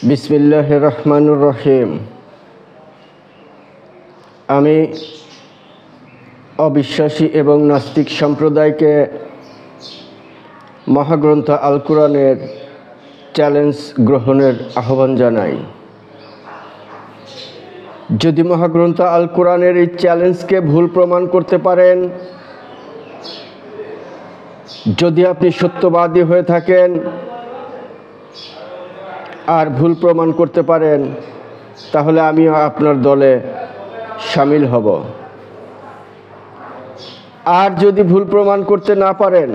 বিসমিল্লাহির রহমানির রহিম। আমি অবিশ্বাসী এবং নাস্তিক সম্প্রদায়কে মহাগ্রন্থ আল কোরআনের চ্যালেঞ্জ গ্রহণের আহ্বান জানাই। যদি মহাগ্রন্থ আল কোরআনের এই চ্যালেঞ্জকে ভুল প্রমাণ করতে পারেন, যদি আপনি সত্যবাদী হয়ে থাকেন আর ভুল প্রমাণ করতে পারেন, তাহলে আমিও আপনার দলে শামিল হব। আর যদি ভুল প্রমাণ করতে না পারেন,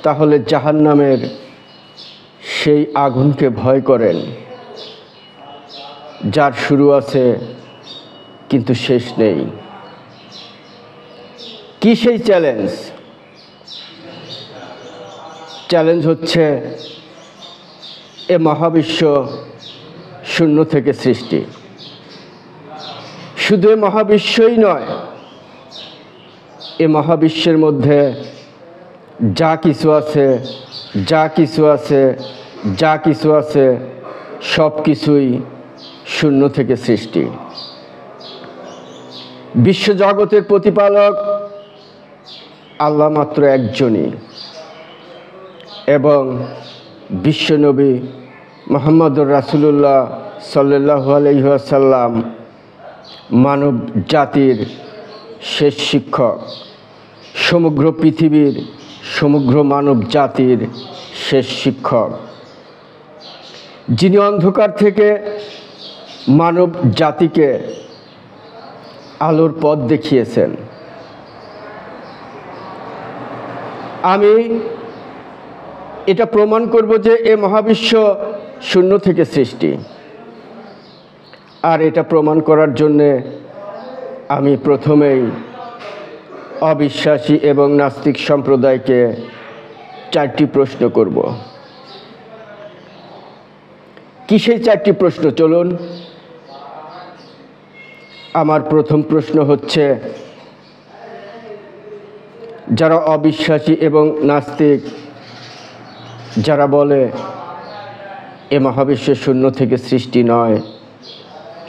তাহলে জাহান্নামের সেই আগুনকে ভয় করেন, যার শুরু আছে কিন্তু শেষ নেই। কি সেই চ্যালেঞ্জ? চ্যালেঞ্জ হচ্ছে এ মহাবিশ্ব শূন্য থেকে সৃষ্টি। শুধু এ মহাবিশ্বই নয়, এ মহাবিশ্বের মধ্যে যা কিছু আছে সব কিছুই শূন্য থেকে সৃষ্টি। বিশ্বজগতের প্রতিপালক আল্লাহ মাত্র একজনই, এবং বিশ্বনবী মুহাম্মদুর রাসূলুল্লাহ সাল্লাল্লাহু আলাইহি ওয়াসাল্লাম মানব জাতির শেষ শিক্ষক, সমগ্র পৃথিবীর সমগ্র মানব জাতির শেষ শিক্ষক, যিনি অন্ধকার থেকে মানব জাতিকে আলোর পথ দেখিয়েছেন। আমি এটা প্রমাণ করব যে এ মহাবিশ্ব শূন্য থেকে সৃষ্টি। আর এটা প্রমাণ করার জন্যে আমি প্রথমেই অবিশ্বাসী এবং নাস্তিক সম্প্রদায়কে 4টি প্রশ্ন করব। কি সেই 4টি প্রশ্ন? চলুন। আমার প্রথম প্রশ্ন হচ্ছে, যারা অবিশ্বাসী এবং নাস্তিক, যারা বলে এ মহাবিশ্বের শূন্য থেকে সৃষ্টি নয়,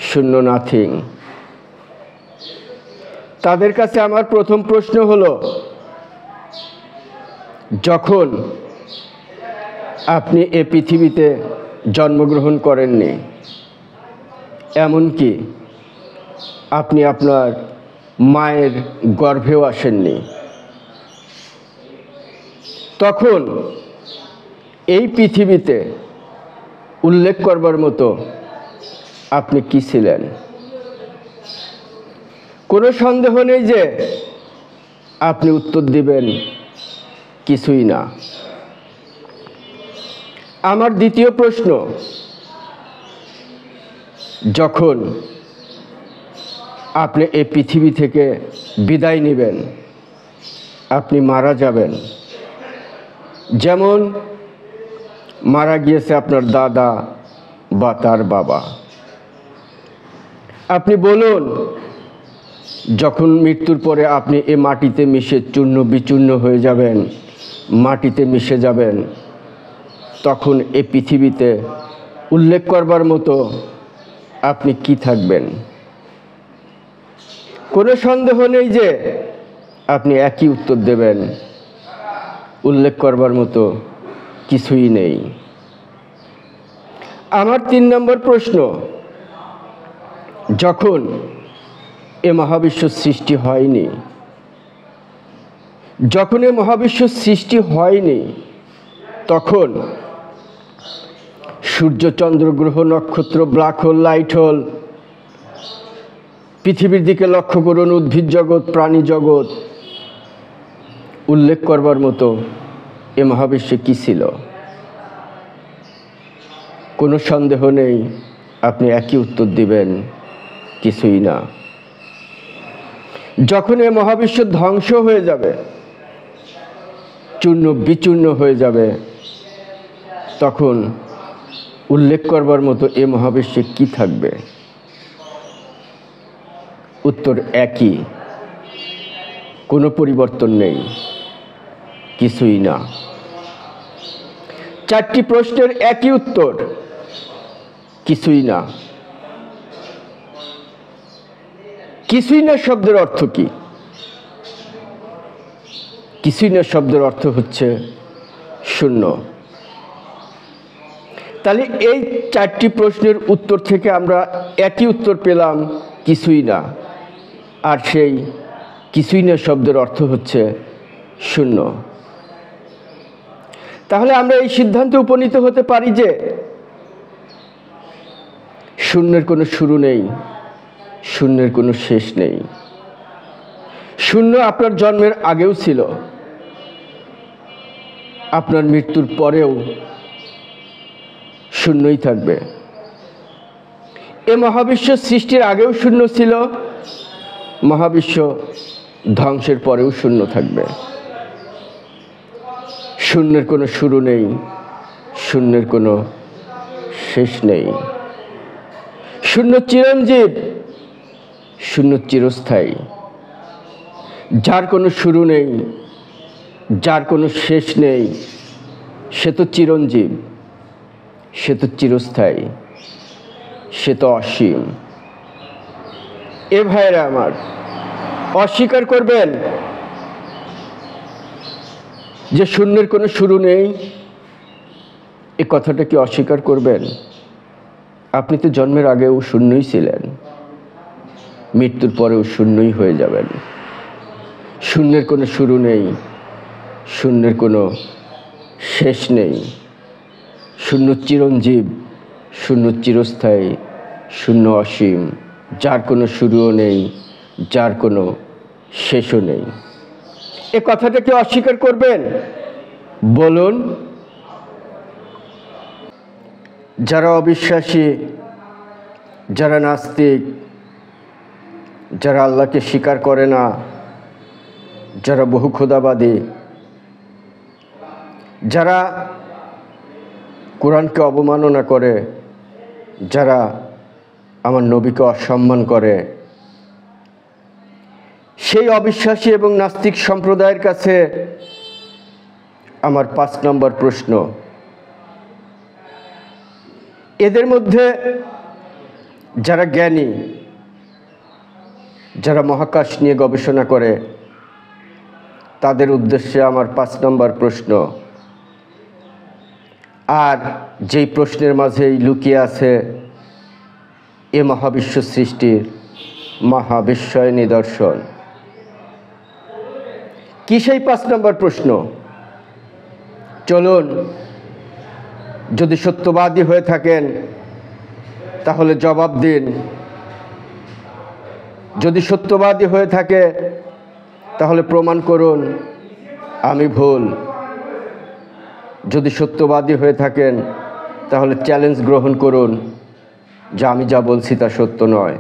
শূন্য, নাথিং, তাদের কাছে আমার প্রথম প্রশ্ন হলো, যখন আপনি এ পৃথিবীতে জন্মগ্রহণ করেননি, এমনকি আপনি আপনার মায়ের গর্ভেও আসেননি, তখন এই পৃথিবীতে উল্লেখ করবার মতো আপনি কি ছিলেন? কোনো সন্দেহ নেই যে আপনি উত্তর দিবেন, কিছুই না। আমার দ্বিতীয় প্রশ্ন, যখন আপনি এই পৃথিবী থেকে বিদায় নেবেন, আপনি মারা যাবেন, যেমন মারা গিয়েছে আপনার দাদা বা তার বাবা, আপনি বলুন, যখন মৃত্যুর পরে আপনি এ মাটিতে মিশে চূর্ণ বিচূর্ণ হয়ে যাবেন, মাটিতে মিশে যাবেন, তখন এ পৃথিবীতে উল্লেখ করবার মতো আপনি কি থাকবেন? কোনো সন্দেহ নেই যে আপনি একই উত্তর দেবেন, উল্লেখ করবার মতো কিছুই নেই। আমার 3 নম্বর প্রশ্ন, যখন এ মহাবিশ্ব সৃষ্টি হয়নি, যখন এ মহাবিশ্ব সৃষ্টি হয়নি, তখন সূর্য, চন্দ্র, গ্রহ, নক্ষত্র, ব্ল্যাক হোল, লাইট হোল, পৃথিবীর দিকে লক্ষ্য করুন, উদ্ভিদ জগৎ, প্রাণী জগৎ, উল্লেখ করবার মতো এ মহাবিশ্বে কি ছিল? কোনো সন্দেহ নেই আপনি একই উত্তর দিবেন, কিছুই না। যখন এ মহাবিশ্ব ধ্বংস হয়ে যাবে, চূর্ণ বিচূর্ণ হয়ে যাবে, তখন উল্লেখ করবার মতো এ মহাবিশ্বে কি থাকবে? উত্তর একই, কোনো পরিবর্তন নেই, কিছুই না। চারটি প্রশ্নের একই উত্তর, কিছুই না। কিছুই না শব্দের অর্থ কি? কিছুই না শব্দের অর্থ হচ্ছে শূন্য। তাহলে এই চারটি প্রশ্নের উত্তর থেকে আমরা একই উত্তর পেলাম, কিছুই না। আর সেই কিছুই না শব্দের অর্থ হচ্ছে শূন্য। তাহলে আমরা এই সিদ্ধান্তে উপনীত হতে পারি যে শূন্যের কোনো শুরু নেই, শূন্যের কোনো শেষ নেই। শূন্য আপনার জন্মের আগেও ছিল, আপনার মৃত্যুর পরেও শূন্যই থাকবে। এ মহাবিশ্ব সৃষ্টির আগেও শূন্য ছিল, মহাবিশ্ব ধ্বংসের পরেও শূন্য থাকবে। শূন্যের কোনো শুরু নেই, শূন্যের কোনো শেষ নেই। শূন্য চিরঞ্জীব, শূন্য চিরস্থায়ী। যার কোনো শুরু নেই, যার কোনো শেষ নেই, সে তো চিরঞ্জীব, সে তো চিরস্থায়ী, সে তো অসীম। এ ভাইয়েরা আমার, অস্বীকার করবেন যে শূন্যের কোনো শুরু নেই? এ কথাটা কি অস্বীকার করবেন? আপনি তো জন্মের আগেও শূন্যই ছিলেন, মৃত্যুর পরেও শূন্যই হয়ে যাবেন। শূন্যের কোনো শুরু নেই, শূন্যের কোনো শেষ নেই। শূন্য চিরঞ্জীব, শূন্য চিরস্থায়ী, শূন্য অসীম, যার কোনো শুরুও নেই, যার কোনো শেষও নেই। এ কথাটা কি অস্বীকার করবেন? বলুন। যারা অবিশ্বাসী, যারা নাস্তিক, যারা আল্লাহকে স্বীকার করে না, যারা বহু খোদাবাদী, যারা কোরআনকে অবমাননা করে, যারা আমার নবীকে অসম্মান করে, সেই অবিশ্বাসী এবং নাস্তিক সম্প্রদায়ের কাছে আমার 5 নম্বর প্রশ্ন। এদের মধ্যে যারা জ্ঞানী, যারা মহাকাশ নিয়ে গবেষণা করে, তাদের উদ্দেশ্যে আমার 5 নম্বর প্রশ্ন। আর যেই প্রশ্নের মাঝেই লুকিয়ে আছে এ মহাবিশ্ব সৃষ্টির মহাবিস্ময় নিদর্শন। কি সেই 5 নম্বর প্রশ্ন? চলুন, যদি সত্যবাদী হয়ে থাকেন তাহলে জবাব দিন। যদি সত্যবাদী হয়ে থাকে তাহলে প্রমাণ করুন আমি ভুল। যদি সত্যবাদী হয়ে থাকেন তাহলে চ্যালেঞ্জ গ্রহণ করুন যে আমি যা বলছি তা সত্য নয়,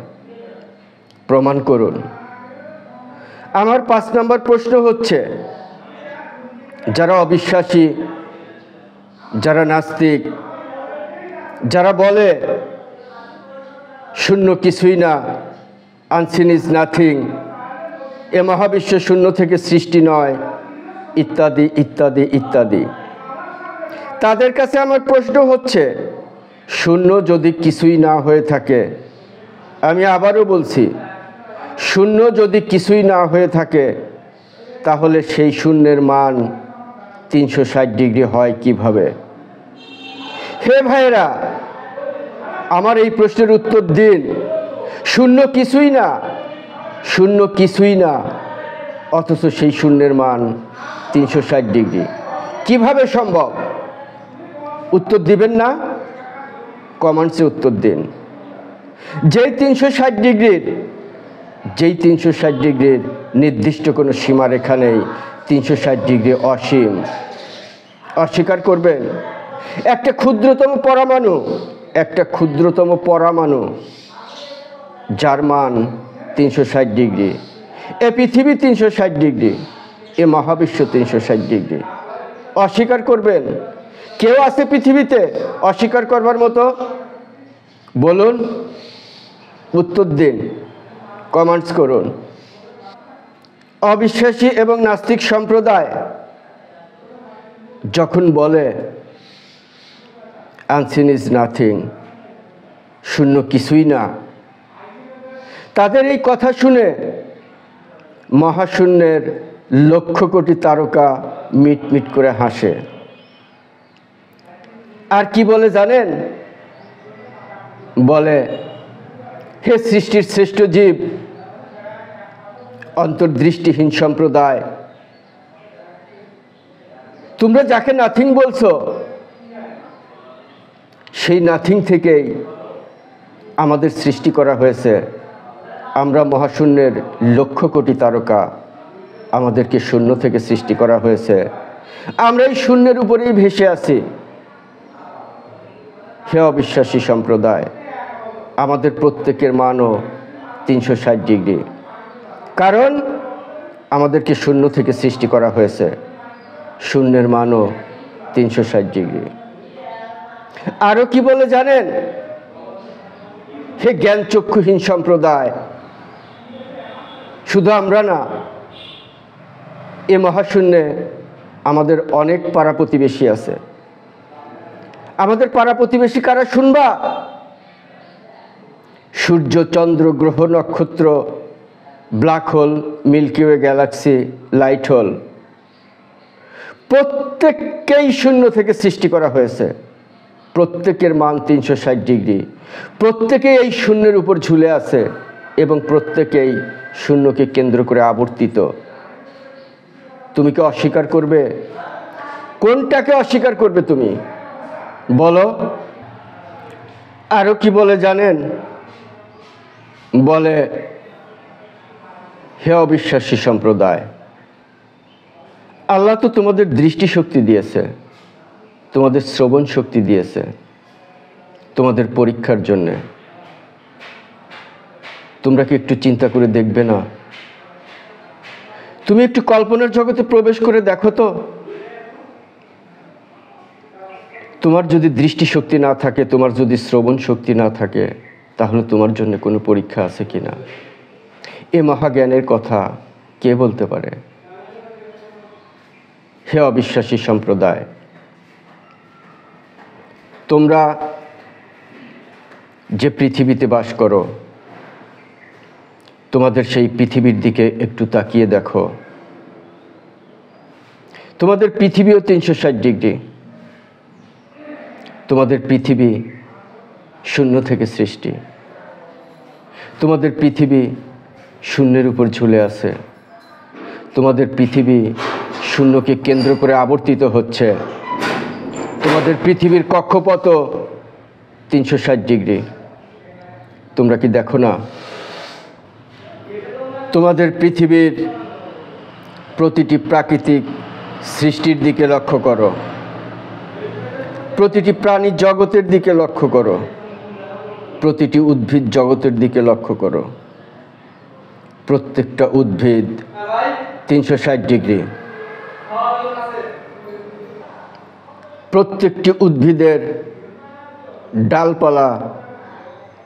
প্রমাণ করুন। আমার 5 নম্বর প্রশ্ন হচ্ছে, যারা অবিশ্বাসী, যারা নাস্তিক, যারা বলে শূন্য কিছুই না, আনসিন ইজ নাথিং, এ মহাবিশ্ব শূন্য থেকে সৃষ্টি নয়, ইত্যাদি ইত্যাদি ইত্যাদি, তাদের কাছে আমার প্রশ্ন হচ্ছে, শূন্য যদি কিছুই না হয়ে থাকে, আমি আবারও বলছি, শূন্য যদি কিছুই না হয়ে থাকে, তাহলে সেই শূন্যের মান 360 ডিগ্রি হয় কিভাবে? হে ভাইয়েরা, আমার এই প্রশ্নের উত্তর দিন। শূন্য কিছুই না, শূন্য কিছুই না, অথচ সেই শূন্যের মান 360 ডিগ্রি কিভাবে সম্ভব? উত্তর দিবেন না? কমেন্টসে উত্তর দিন। যেই 360 ডিগ্রির নির্দিষ্ট কোনো সীমারেখা নেই, 360 ডিগ্রি অসীম। অস্বীকার করবেন? একটা ক্ষুদ্রতম পরমাণু যার মান 360 ডিগ্রি, এ পৃথিবী 360 ডিগ্রি, এ মহাবিশ্ব 360 ডিগ্রি। অস্বীকার করবেন? কেউ আছে পৃথিবীতে অস্বীকার করবার মতো? বলুন, উত্তর দিন, কমেন্টস করুন। অবিশ্বাসী এবং নাস্তিক সম্প্রদায় যখন বলে আনসিন ইজ নাথিং, শূন্য কিছুই না। তাদের এই কথা শুনে মহাশূন্যের লক্ষ কোটি তারকা মিটমিট করে হাসে। আর কি বলে জানেন? বলে, হে সৃষ্টির শ্রেষ্ঠ জীব, অন্তর্দৃষ্টিহীন সম্প্রদায়, তোমরা যাকে নাথিং বলছো, সেই নাথিং থেকেই আমাদের সৃষ্টি করা হয়েছে। আমরা মহাশূন্যের লক্ষ কোটি তারকা, আমাদেরকে শূন্য থেকে সৃষ্টি করা হয়েছে। আমরা এই শূন্যের উপরেই ভেসে আছি। হে অবিশ্বাসী সম্প্রদায়, আমাদের প্রত্যেকের মানও 360 ডিগ্রি, কারণ আমাদেরকে শূন্য থেকে সৃষ্টি করা হয়েছে। শূন্যের মানও 360 ডিগ্রি। আরও কি বলে জানেন? হে জ্ঞানচক্ষুহীন সম্প্রদায়, শুধু আমরা না, এ মহাশূন্যে আমাদের অনেক পাড়া প্রতিবেশী আছে। আমাদের পাড়া প্রতিবেশী কারা শুনবা? সূর্য, চন্দ্র, গ্রহ, নক্ষত্র, black hole, milky way galaxy, light hole, প্রত্যেককেই শূন্য থেকে সৃষ্টি করা হয়েছে। প্রত্যেকের মান 360 ডিগ্রি। প্রত্যেকেই এই শূন্যের উপর ঝুলে আছে এবং প্রত্যেকেই শূন্যকে কেন্দ্র করে আবর্তিত। তুমি কি অস্বীকার করবে? কোনটাকে অস্বীকার করবে তুমি বলো? আরও কি বলে জানেন? বলে, হে অবিশ্বাসী সম্প্রদায়, আল্লাহ তো তোমাদের দৃষ্টিশক্তি দিয়েছে, তোমাদের শ্রবণ শক্তি দিয়েছে তোমাদের পরীক্ষার জন্যে। তোমরা কি একটু চিন্তা করে দেখবে না? তুমি একটু কল্পনার জগতে প্রবেশ করে দেখো তো। তোমার যদি দৃষ্টিশক্তি না থাকে, তোমার যদি শ্রবণ শক্তি না থাকে, তাহলে তোমার জন্য কোনো পরীক্ষা আছে কিনা? এ মহাজ্ঞানের কথা কে বলতে পারে? হে অবিশ্বাসী সম্প্রদায়, তোমরা যে পৃথিবীতে বাস করো, তোমাদের সেই পৃথিবীর দিকে একটু তাকিয়ে দেখো। তোমাদের পৃথিবীও 360 ডিগ্রি। তোমাদের পৃথিবী শূন্য থেকে সৃষ্টি। তোমাদের পৃথিবী শূন্যের উপর ঝুলে আছে। তোমাদের পৃথিবী শূন্যকে কেন্দ্র করে আবর্তিত হচ্ছে। তোমাদের পৃথিবীর কক্ষপথও 360 ডিগ্রি। তোমরা কি দেখো না? তোমাদের পৃথিবীর প্রতিটি প্রাকৃতিক সৃষ্টির দিকে লক্ষ্য করো, প্রতিটি প্রাণী জগতের দিকে লক্ষ্য করো, প্রতিটি উদ্ভিদ জগতের দিকে লক্ষ্য করো। প্রত্যেকটা উদ্ভিদ 360 ডিগ্রি। প্রত্যেকটি উদ্ভিদের ডালপালা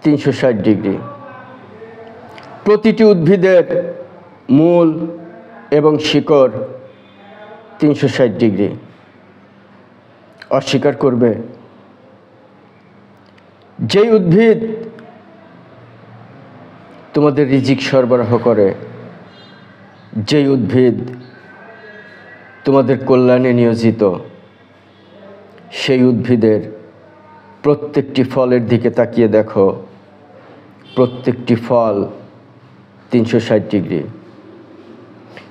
360 ডিগ্রি। প্রতিটি উদ্ভিদের মূল এবং শিকড় 360 ডিগ্রি। অস্বীকার করবে? যেই উদ্ভিদ তোমাদের রিজিক সরবরাহ করে, যেই উদ্ভিদ তোমাদের কল্যাণে নিয়োজিত, সেই উদ্ভিদের প্রত্যেকটি ফলের দিকে তাকিয়ে দেখো। প্রত্যেকটি ফল 360 ডিগ্রি।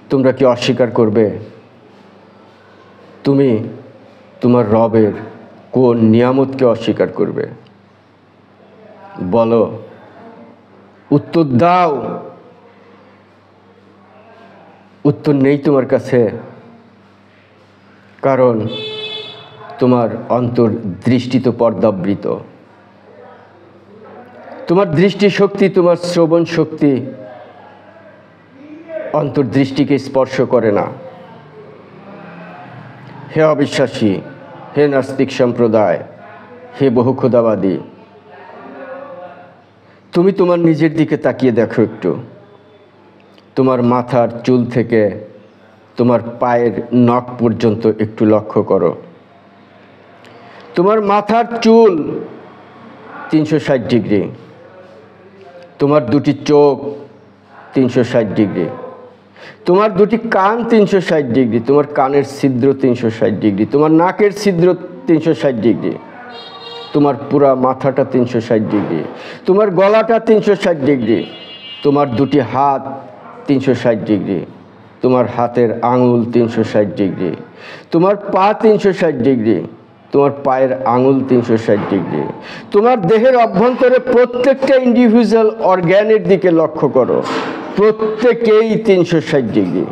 তোমরা কি অস্বীকার করবে? তুমি তোমার রবের কোন নিয়ামতকে অস্বীকার করবে? বলো, উত্তর দাও। উত্তর নেই তোমার কাছে, কারণ তোমার অন্তর্দৃষ্টি তো পর্দাবৃত। তোমার দৃষ্টিশক্তি, তোমার শ্রবণ শক্তি অন্তর্দৃষ্টিকে স্পর্শ করে না। হে অবিশ্বাসী, হে নাস্তিক সম্প্রদায়, হে বহুখোদাবাদী, তুমি তোমার নিজের দিকে তাকিয়ে দেখো একটু। তোমার মাথার চুল থেকে তোমার পায়ের নখ পর্যন্ত একটু লক্ষ্য করো। তোমার মাথার চুল 360 ডিগ্রি, তোমার দুটি চোখ 360 ডিগ্রি, তোমার দুটি কান 360 ডিগ্রি, তোমার কানের ছিদ্র 360 ডিগ্রি, তোমার নাকের ছিদ্র 360 ডিগ্রি, তোমার পুরা মাথাটা 360 ডিগ্রি, তোমার গলাটা 360 ডিগ্রি, তোমার দুটি হাত 360 ডিগ্রি, তোমার হাতের আঙুল 360 ডিগ্রি, তোমার পা 360 ডিগ্রি, তোমার পায়ের আঙুল 360 ডিগ্রি। তোমার দেহের অভ্যন্তরে প্রত্যেকটা ইন্ডিভিজুয়াল অর্গ্যানের দিকে লক্ষ্য করো, প্রত্যেকেই 360 ডিগ্রি।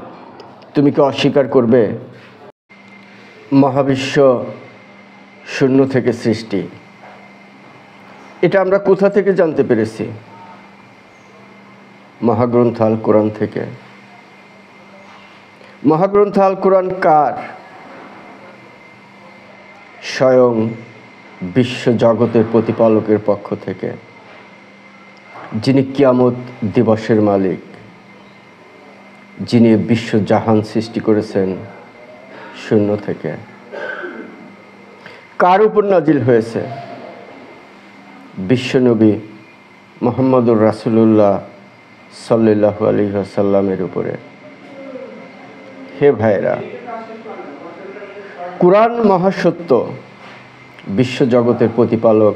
তুমি কি অস্বীকার করবে? মহাবিশ্ব শূন্য থেকে সৃষ্টি, এটা আমরা কোথা থেকে জানতে পেরেছি? মহাগ্রন্থ আল কোরআন থেকে। মহাগ্রন্থ আল কোরআন কার? স্বয়ং বিশ্ব জগতের প্রতিপালকের পক্ষ থেকে, যিনি কিয়ামত দিবসের মালিক, যিনি বিশ্ব জাহান সৃষ্টি করেছেন শূন্য থেকে। কার উপর নাজিল হয়েছে? বিশ্বনবী মুহাম্মদুর রাসূলুল্লাহ সাল্লাল্লাহু আলাইহি ওয়াসাল্লামের উপরে। হে ভাইরা, কুরআন মহাসত্য, বিশ্ব জগতের প্রতিপালক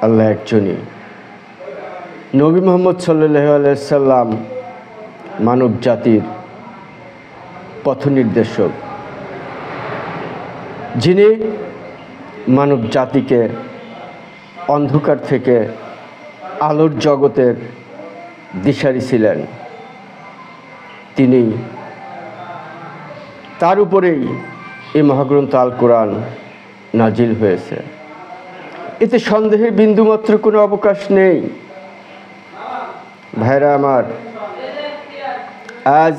আল্লাহ একজনই। নবী মুহাম্মদ সাল্লাল্লাহু আলাইহি ওয়াসাল্লাম মানব জাতির পথনির্দেশক, যিনি মানব জাতিকে অন্ধকার থেকে আলোর জগতের দিশারি ছিলেন। তিনি, তার উপরেই এই মহাগ্রন্থ আল কোরআন নাজিল হয়েছে। এতে সন্দেহের বিন্দুমাত্র কোনো অবকাশ নেই। ভাইরা আমার, আজ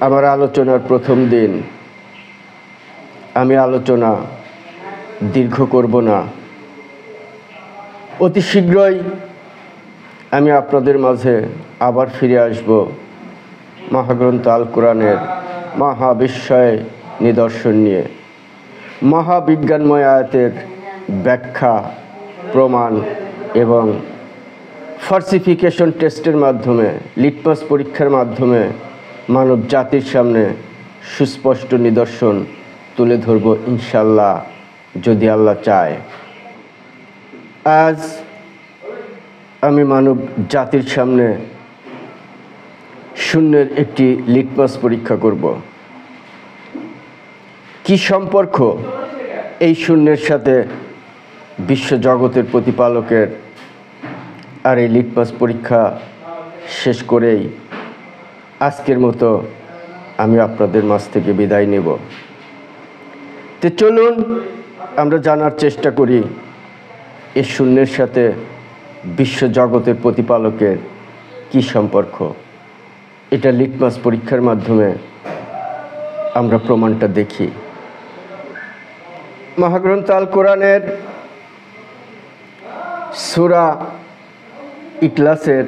আমার আলোচনার প্রথম দিন। আমি আলোচনা দীর্ঘ করব না। অতি শীঘ্রই আমি আপনাদের মাঝে আবার ফিরে আসব মহাগ্রন্থ আল কোরআনের মহাবিস্ময় নিদর্শন নিয়ে, মহাবিজ্ঞানময় আয়াতের ব্যাখ্যা, প্রমাণ এবং ফালসিফিকেশন টেস্টের মাধ্যমে, লিটমাস পরীক্ষার মাধ্যমে মানব জাতির সামনে সুস্পষ্ট নিদর্শন তুলে ধরব ইনশাল্লাহ, যদি আল্লাহ চায়। আজ আমি মানব জাতির সামনে শূন্যের একটি লিটমাস পরীক্ষা করব। কি সম্পর্ক এই শূন্যের সাথে বিশ্ব জগতের প্রতিপালকের? আর এই লিটমাস পরীক্ষা শেষ করেই আজকের মতো আমি আপনাদের মাঝ থেকে বিদায় নেব। তো চলুন আমরা জানার চেষ্টা করি এই শূন্যের সাথে বিশ্ব জগতের প্রতিপালকের কি সম্পর্ক। এটা লিটমাস পরীক্ষার মাধ্যমে আমরা প্রমাণটা দেখি। মহাগ্রন্থ আল কোরআনের সূরা ইখলাসের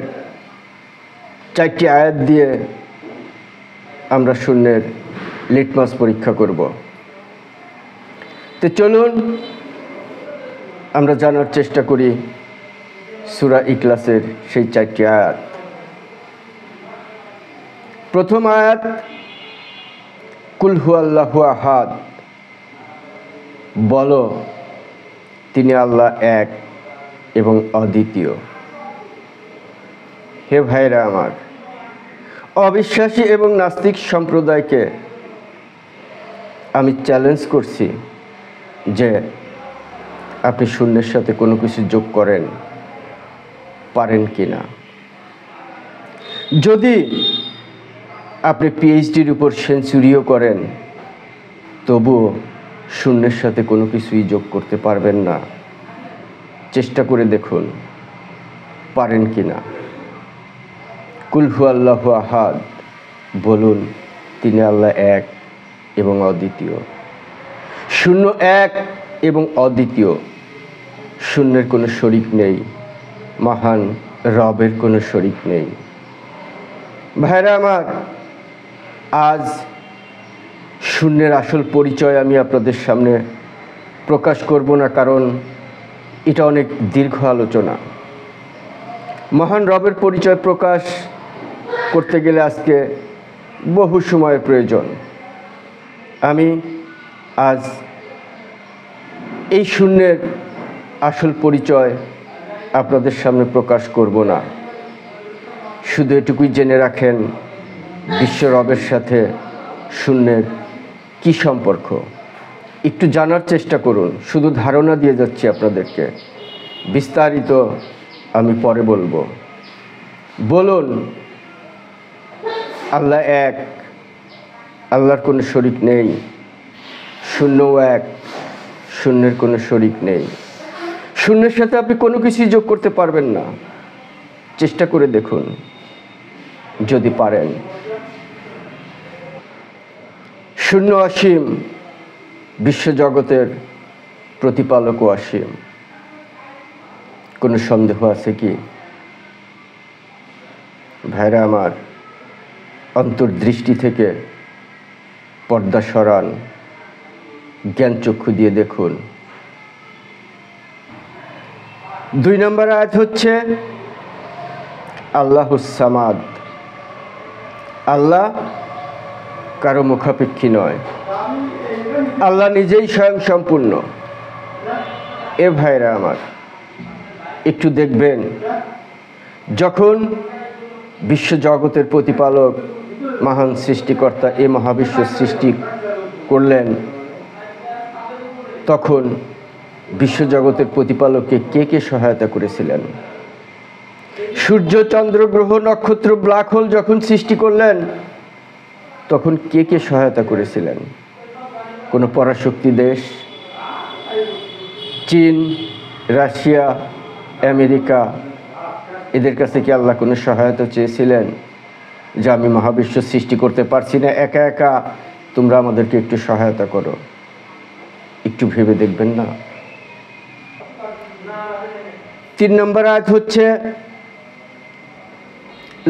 4টি আয়াত দিয়ে আমরা শূন্যের লিটমাস পরীক্ষা করব। তো চলুন আমরা জানার চেষ্টা করি সূরা ইখলাসের সেই 4টি আয়াত। প্রথম আয়াত, কুল হুয়াল্লাহু আহাদ, বলো তিনি আল্লাহ এক এবং অদ্বিতীয়। হে ভাইরা আমার, অবিশ্বাসী এবং নাস্তিক সম্প্রদায়কে আমি চ্যালেঞ্জ করছি যে আপনি শূন্যের সাথে কোনো কিছু যোগ করেন পারেন কি না। যদি আপনি পিএইচডির উপর সেঞ্চুরিও করেন, তবুও শূন্যের সাথে কোনো কিছুই যোগ করতে পারবেন না। চেষ্টা করে দেখুন পারেন কি না। কুল হুয়াল্লাহু আহাদ, বলুন তিনি আল্লাহ এক এবং অদ্বিতীয়। শূন্য এক এবং অদ্বিতীয়, শূন্যের কোনো শরিক নেই, মহান রবের কোনো শরিক নেই। ভাইরা আমার, আজ শূন্যের আসল পরিচয় আমি আপনাদের সামনে প্রকাশ করব না, কারণ এটা অনেক দীর্ঘ আলোচনা। মহান রবের পরিচয় প্রকাশ করতে গেলে আজকে বহু সময়ের প্রয়োজন। আমি আজ এই শূন্যের আসল পরিচয় আপনাদের সামনে প্রকাশ করব না। শুধু এটুকুই জেনে রাখেন, বিশ্ব রবের সাথে শূন্যের কি সম্পর্ক একটু জানার চেষ্টা করুন। শুধু ধারণা দিয়ে যাচ্ছি আপনাদেরকে, বিস্তারিত আমি পরে বলবো। বলুন, আল্লাহ এক, আল্লাহর কোনো শরিক নেই। শূন্যও এক, শূন্যের কোনো শরিক নেই। শূন্যের সাথে আপনি কোনো কিছুই যোগ করতে পারবেন না। চেষ্টা করে দেখুন যদি পারেন। শূন্য অসীম, বিশ্বজগতের প্রতিপালক ও অসীম। কোনো সন্দেহ আছে কি? ভাইরা আমার, অন্তর্দৃষ্টি থেকে পর্দা সরান, জ্ঞান চক্ষু দিয়ে দেখুন। 2 নম্বর আয়াত হচ্ছে আল্লাহুস সামাদ। আল্লাহ কারো মুখাপেক্ষী নয়, আল্লাহ নিজেই স্বয়ং সম্পূর্ণ। এ ভাইরা আমার, একটু দেখবেন, যখন বিশ্বজগতের প্রতিপালক মহান সৃষ্টিকর্তা এ মহাবিশ্ব সৃষ্টি করলেন, তখন বিশ্বজগতের প্রতিপালককে কে কে সহায়তা করেছিলেন? সূর্য, চন্দ্র, গ্রহ, নক্ষত্র, ব্ল্যাক হোল যখন সৃষ্টি করলেন, তখন কে কে সহায়তা করেছিলেন? কোনো পরাশক্তি দেশ, চীন, রাশিয়া, আমেরিকা, এদের কাছে কি আল্লাহ কোনো সহায়তা চেয়েছিলেন যে আমি মহাবিশ্ব সৃষ্টি করতে পারছি না, একা একা তোমরা আমাদেরকে একটু সহায়তা করো? একটু ভেবে দেখবেন না? 3 নম্বর আয়াত হচ্ছে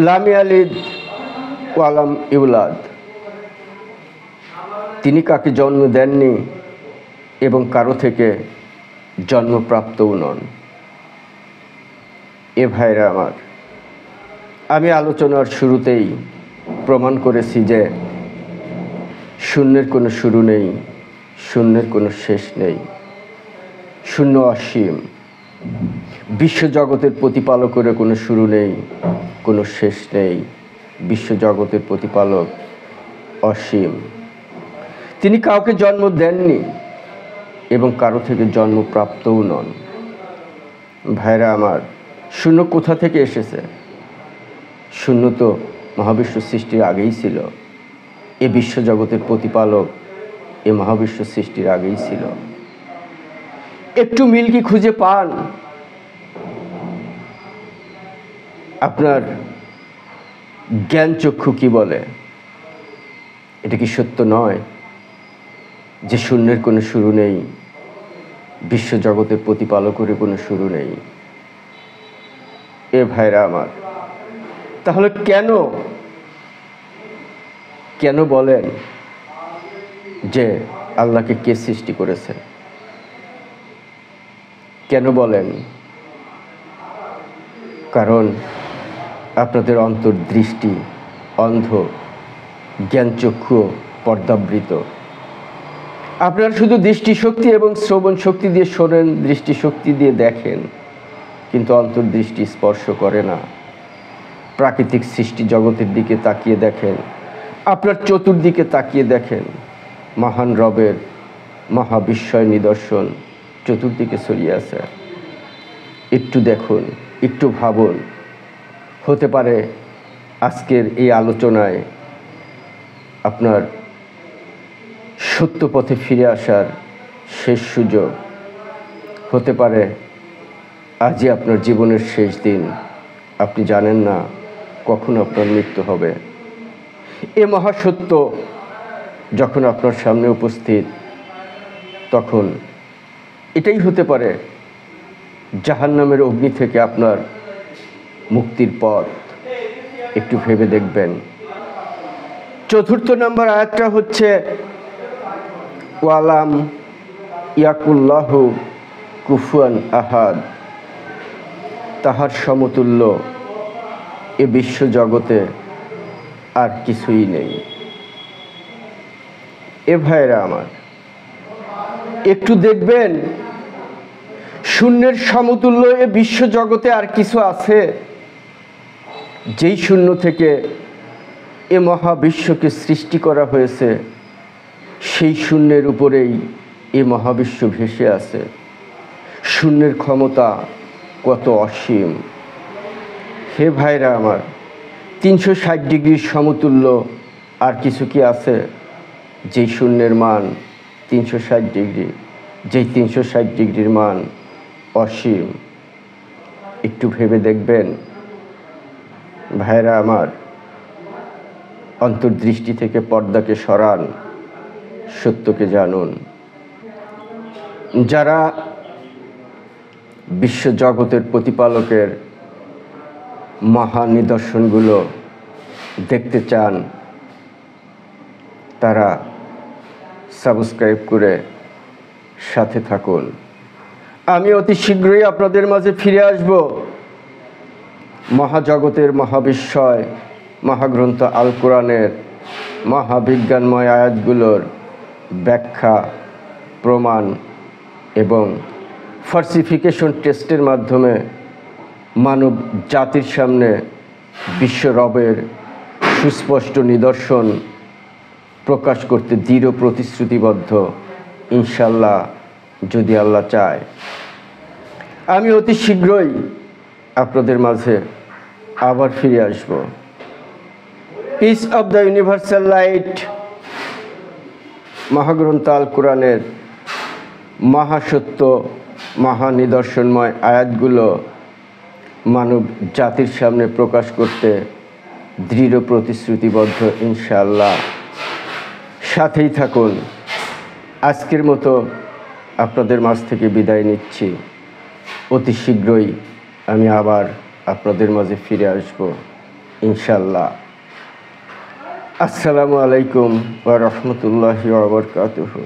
লাম ইয়ালিদ ওয়ালাম ইউলাদ। তিনি কাকে জন্ম দেননি এবং কারো থেকে জন্মপ্রাপ্তও নন। এ ভাইরা আমার, আমি আলোচনার শুরুতেই প্রমাণ করেছি যে শূন্যের কোনো শুরু নেই, শূন্যের কোনো শেষ নেই। শূন্য অসীম। বিশ্বজগতের প্রতিপালকের কোনো শুরু নেই, কোনো শেষ নেই। বিশ্বজগতের প্রতিপালক অসীম। তিনি কাউকে জন্ম দেননি এবং কারো থেকে জন্মপ্রাপ্তও নন। ভাইরা আমার, শূন্য কোথা থেকে এসেছে? শূন্য তো মহাবিশ্ব সৃষ্টির আগেই ছিল। এ বিশ্বজগতের প্রতিপালক এ মহাবিশ্ব সৃষ্টির আগেই ছিল। একটু মিল কি খুঁজে পান? আপনার জ্ঞান চক্ষু কি বলে? এটা কি সত্য নয় যে শূন্যের কোনো শুরু নেই, বিশ্বজগতের প্রতিপালকের কোনো শুরু নেই? এ ভাইরা আমার, তাহলে কেন বলেন যে আল্লাহকে কে সৃষ্টি করেছে? কেন বলেন? কারণ আপনাদের অন্তর্দৃষ্টি অন্ধ, জ্ঞানচক্ষু পর্দাবৃত। আপনারা শুধু দৃষ্টিশক্তি এবং শ্রবণ শক্তি দিয়ে শোনেন, দৃষ্টিশক্তি দিয়ে দেখেন, কিন্তু অন্তর্দৃষ্টি স্পর্শ করে না। প্রাকৃতিক সৃষ্টি জগতের দিকে তাকিয়ে দেখেন, আপনার চতুর্দিকে তাকিয়ে দেখেন, মহান রবের মহাবিস্ময় নিদর্শন চতুর্দিকে ছড়িয়ে আছে। একটু দেখুন, একটু ভাবুন। হতে পারে আজকের এই আলোচনায় আপনার সত্য পথে ফিরে আসার শেষ সুযোগ। হতে পারে আজই আপনার জীবনের শেষ দিন। আপনি জানেন না কখন আপনার মৃত্যু হবে। এ মহাসত্য যখন আপনার সামনে উপস্থিত, তখন এটাই হতে পারে জাহান্নামের অগ্নি থেকে আপনার মুক্তির পথ। একটু ভেবে দেখবেন। 4 নম্বর আয়াতটা হচ্ছে ওয়ালাম ইয়াকুল্লাহু কুফুয়ান আহাদ, তাহার সমতুল্য এ বিশ্বজগতে আর কিছুই নেই। এ ভাইরা আমার, একটু দেখবেন শূন্যের সমতুল্য এ বিশ্বজগতে আর কিছু আছে? যেই শূন্য থেকে এ মহাবিশ্বকে সৃষ্টি করা হয়েছে, সেই শূন্যের উপরেই এ মহাবিশ্ব ভেসে আছে। শূন্যের ক্ষমতা কত অসীম! হে ভাইরা আমার, 360 ডিগ্রির সমতুল্য আর কিছু কি আছে? যেই শূন্যের মান 360 ডিগ্রি, যেই 360 ডিগ্রির মান অসীম। একটু ভেবে দেখবেন ভাইরা আমার, অন্তর্দৃষ্টি থেকে পর্দাকে সরান, সত্যকে জানুন। যারা বিশ্বজগতের প্রতিপালকের মহান নিদর্শনগুলো দেখতে চান, তারা সাবস্ক্রাইব করে সাথে থাকুন। আমি অতি শীঘ্রই আপনাদের মাঝে ফিরে আসব মহাজগতের মহাবিস্ময় মহাগ্রন্থ আল কোরআনের মহাবিজ্ঞানময় আয়াতগুলোর ব্যাখ্যা, প্রমাণ এবং ফালসিফিকেশন টেস্টের মাধ্যমে মানব জাতির সামনে বিশ্ব রবের সুস্পষ্ট নিদর্শন প্রকাশ করতে দৃঢ় প্রতিশ্রুতিবদ্ধ, ইনশাল্লাহ, যদি আল্লাহ চায়। আমি অতি শীঘ্রই আপনাদের মাঝে আবার ফিরে আসব। Piece of the universal light মহাগ্রন্থ আল কোরআনের মহাসত্য মহানিদর্শনময় আয়াতগুলো মানব জাতির সামনে প্রকাশ করতে দৃঢ় প্রতিশ্রুতিবদ্ধ, ইনশাআল্লাহ। সাথেই থাকুন। আজকের মতো আপনাদের মাঝ থেকে বিদায় নিচ্ছি। অতি শীঘ্রই আমি আবার আপনাদের মাঝে ফিরে আসব, ইনশাআল্লাহ। আসসালামু আলাইকুম ওয়া রাহমাতুল্লাহি ওয়া বারাকাতুহু।